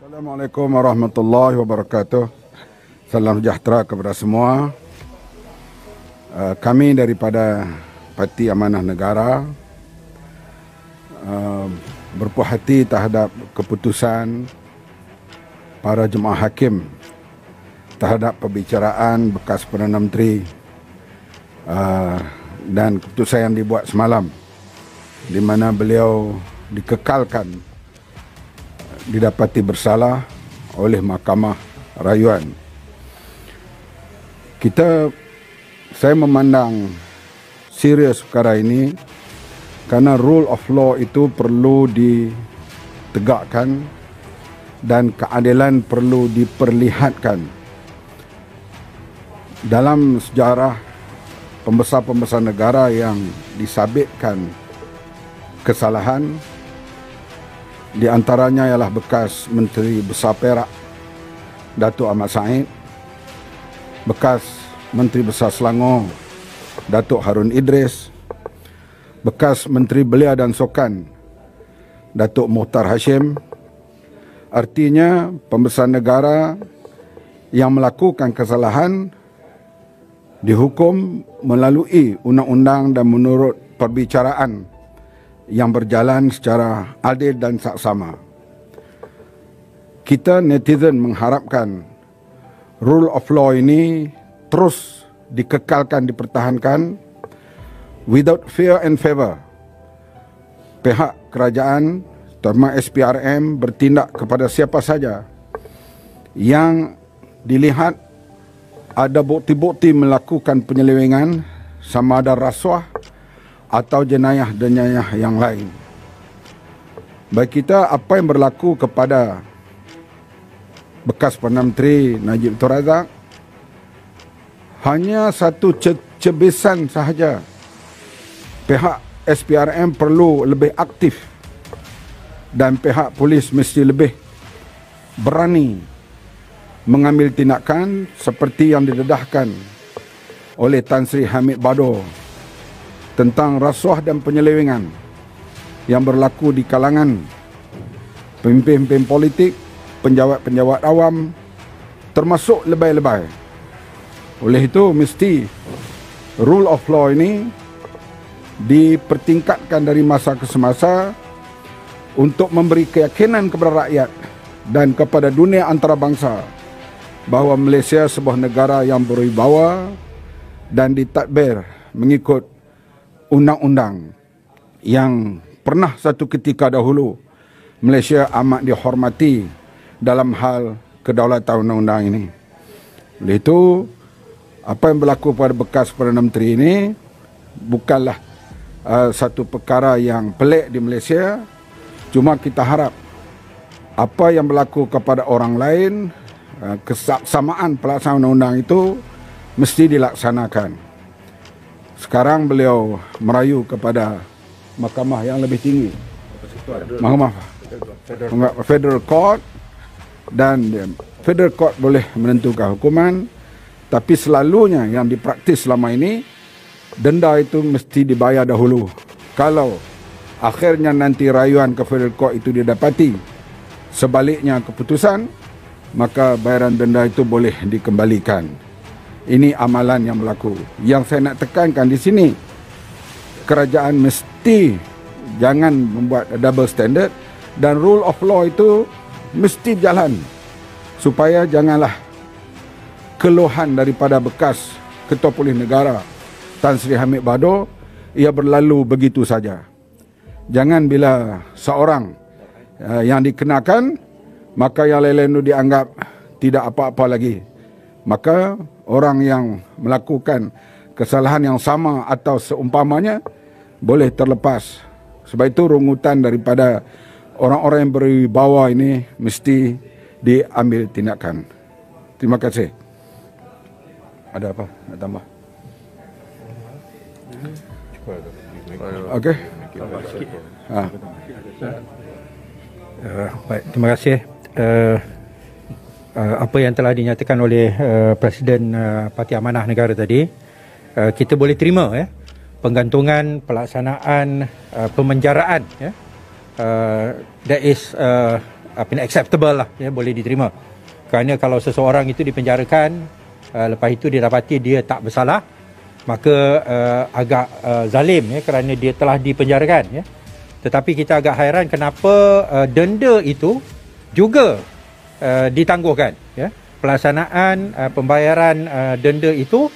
Assalamualaikum warahmatullahi wabarakatuh. Salam sejahtera kepada semua. Kami daripada Parti Amanah Negara berpuas hati terhadap keputusan para jemaah hakim terhadap perbicaraan bekas Perdana Menteri dan keputusan yang dibuat semalam, di mana beliau dikekalkan didapati bersalah oleh Mahkamah Rayuan. Saya memandang serius perkara ini kerana rule of law itu perlu ditegakkan dan keadilan perlu diperlihatkan. Dalam sejarah pembesar-pembesar negara yang disabitkan kesalahan, di antaranya ialah bekas Menteri Besar Perak Datuk Ahmad Said, bekas Menteri Besar Selangor Datuk Harun Idris, bekas Menteri Belia dan Sukan Datuk Muhtar Hashim. Artinya pembesar negara yang melakukan kesalahan dihukum melalui undang-undang dan menurut perbicaraan yang berjalan secara adil dan saksama. Kita netizen mengharapkan rule of law ini terus dikekalkan, dipertahankan without fear and favor. Pihak kerajaan terutama SPRM bertindak kepada siapa saja yang dilihat ada bukti-bukti melakukan penyelewengan, sama ada rasuah atau jenayah-jenayah yang lain. Bagi kita, apa yang berlaku kepada bekas Perdana Menteri Najib Tun Razak hanya satu cebisan sahaja. Pihak SPRM perlu lebih aktif dan pihak polis mesti lebih berani mengambil tindakan seperti yang didedahkan oleh Tan Sri Hamid Bado tentang rasuah dan penyelewengan yang berlaku di kalangan pemimpin-pemimpin politik, penjawat-penjawat awam, termasuk lebay-lebay. Oleh itu, mesti rule of law ini dipertingkatkan dari masa ke semasa untuk memberi keyakinan kepada rakyat dan kepada dunia antarabangsa bahawa Malaysia sebuah negara yang berwibawa dan ditadbir mengikut undang-undang yang pernah satu ketika dahulu Malaysia amat dihormati dalam hal kedaulatan undang-undang ini. Oleh itu, apa yang berlaku pada bekas Perdana Menteri ini bukanlah satu perkara yang pelik di Malaysia. Cuma kita harap apa yang berlaku kepada orang lain, kesamaan pelaksanaan undang-undang itu mesti dilaksanakan. Sekarang beliau merayu kepada mahkamah yang lebih tinggi, mahkamah Federal Court, dan Federal Court boleh menentukan hukuman, tapi selalunya yang dipraktis selama ini, denda itu mesti dibayar dahulu. Kalau akhirnya nanti rayuan ke Federal Court itu didapati sebaliknya keputusan, maka bayaran denda itu boleh dikembalikan. Ini amalan yang berlaku. Yang saya nak tekankan di sini, kerajaan mesti jangan membuat double standard dan rule of law itu mesti jalan supaya janganlah keluhan daripada bekas Ketua Polis Negara Tan Sri Hamid Bado ia berlalu begitu saja. Jangan bila seorang yang dikenakan, maka yang lain-lain itu dianggap tidak apa-apa lagi. Maka orang yang melakukan kesalahan yang sama atau seumpamanya boleh terlepas. Sebab itu rungutan daripada orang-orang yang berwibawa ini mesti diambil tindakan. Terima kasih. Ada apa nak tambah? Okey. Baik, terima kasih. Apa yang telah dinyatakan oleh Presiden Parti Amanah Negara tadi, kita boleh terima penggantungan pelaksanaan pemenjaraan that is acceptable lah, ya, boleh diterima. Kerana kalau seseorang itu dipenjarakan, lepas itu didapati dia tak bersalah, maka agak zalim, ya, kerana dia telah dipenjarakan, ya. Tetapi kita agak hairan kenapa denda itu juga ditangguhkan, ya. Pelaksanaan pembayaran denda itu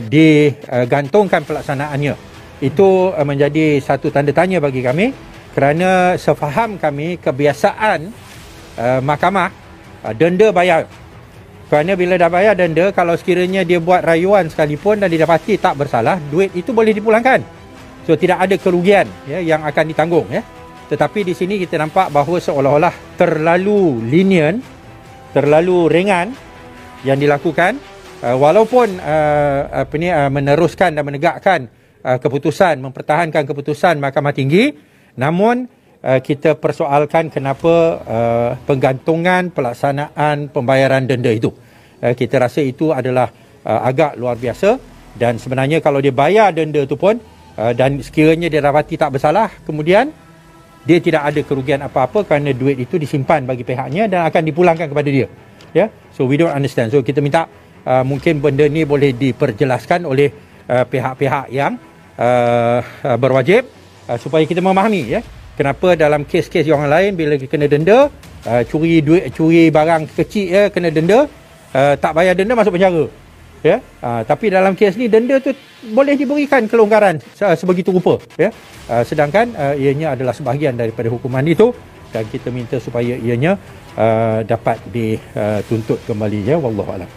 digantungkan pelaksanaannya. Itu menjadi satu tanda tanya bagi kami, kerana sefaham kami kebiasaan mahkamah denda bayar. Kerana bila dah bayar denda, kalau sekiranya dia buat rayuan sekalipun dan didapati tak bersalah, duit itu boleh dipulangkan. So tidak ada kerugian, ya, yang akan ditanggung, ya. Tetapi di sini kita nampak bahawa seolah-olah terlalu lenient, terlalu ringan yang dilakukan, walaupun meneruskan dan menegakkan keputusan, mempertahankan keputusan Mahkamah Tinggi, namun kita persoalkan kenapa penggantungan pelaksanaan pembayaran denda itu. Kita rasa itu adalah agak luar biasa, dan sebenarnya kalau dia bayar denda itu pun dan sekiranya dia dapati tak bersalah, kemudian dia tidak ada kerugian apa-apa kerana duit itu disimpan bagi pihaknya dan akan dipulangkan kepada dia. Ya, so we don't understand. So kita minta mungkin benda ni boleh diperjelaskan oleh pihak-pihak yang berwajib supaya kita memahami, ya, kenapa dalam kes-kes yang lain bila kena denda, curi barang kecil, ya, kena denda, tak bayar denda masuk penjara, ya. Tapi dalam kes ni denda tu boleh diberikan kelonggaran sebegitu rupa, ya. Sedangkan ianya adalah sebahagian daripada hukuman itu, dan kita minta supaya ianya dapat dituntut kembali, ya. Wallahualam.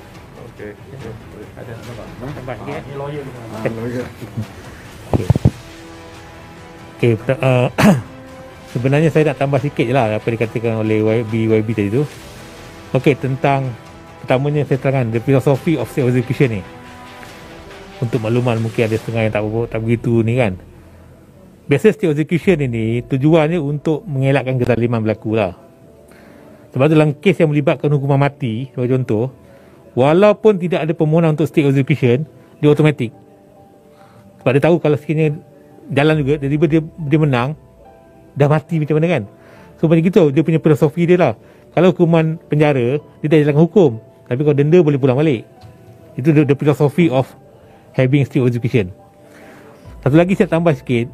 Okey. Ada tambah sikit. Ini lawyer. Okey, sebenarnya saya nak tambah sikit je lah apa dikatakan oleh YB tadi tu. Okey, tentang pertamanya saya terangkan the philosophy of state execution ni. Untuk makluman mungkin ada setengah yang tak begitu ni kan. Biasa state execution ini tujuannya untuk mengelakkan kezaliman berlaku lah. Sebab tu dalam kes yang melibatkan hukuman mati, sebagai contoh, walaupun tidak ada permohonan untuk state execution, dia automatik. Sebab dia tahu kalau sekiranya jalan juga, tiba-tiba dia menang, dah mati macam mana kan. So macam gitu dia punya filosofi dia lah. Kalau hukuman penjara, dia dah jalankan hukum, tapi kalau denda boleh pulang balik. Itu the philosophy of having state execution. Satu lagi saya tambah sikit,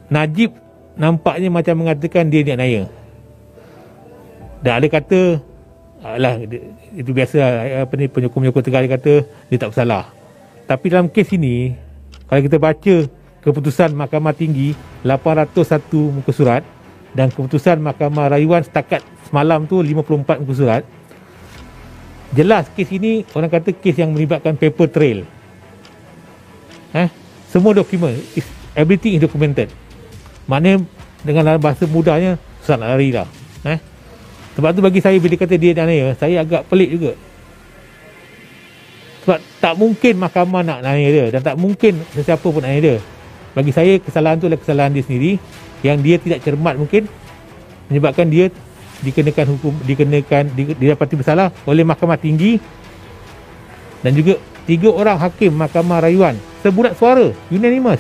Najib nampaknya macam mengatakan dia niat naya. Dan ada kata, alah, itu biasa, apa ni, penyokong-penyokong Tegar dia kata dia tak bersalah. Tapi dalam kes ini, kalau kita baca keputusan Mahkamah Tinggi 801 muka surat dan keputusan Mahkamah Rayuan setakat semalam tu 54 muka surat, jelas kes ini orang kata kes yang melibatkan paper trail. Semua dokumen, everything is documented. Maknanya dengan bahasa mudahnya susah nak lari lah. Sebab tu bagi saya bila kata dia naya, saya agak pelik juga. Sebab tak mungkin mahkamah nak naya dia, dan tak mungkin sesiapa pun naya dia. Bagi saya kesalahan tu adalah kesalahan dia sendiri, yang dia tidak cermat mungkin, menyebabkan dia dikenakan hukum, didapati bersalah oleh Mahkamah Tinggi, dan juga 3 orang hakim Mahkamah Rayuan sebulat suara, unanimous.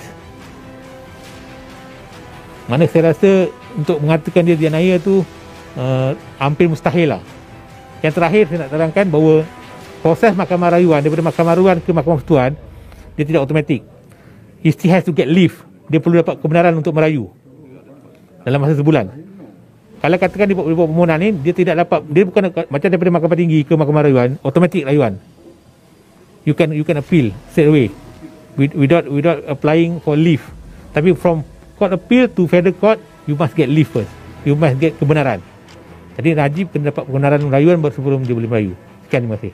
Mana saya rasa untuk mengatakan dia naya tu hampir mustahil lah. Yang terakhir saya nak terangkan bahawa proses Mahkamah Rayuan daripada Mahkamah Rayuan ke Mahkamah Persekutuan, dia tidak automatik. He still has to get leave. Dia perlu dapat kebenaran untuk merayu dalam masa sebulan. Kalau katakan dia buat permohonan ni, dia tidak dapat, dia bukan macam daripada Mahkamah Tinggi ke Mahkamah Rayuan automatik rayuan. You can appeal straight away without applying for leave. Tapi from court appeal to federal court, you must get leave first. You must get kebenaran. Jadi Najib kena dapat kebenaran rayuan sebelum dia boleh merayu. Sekian, terima kasih.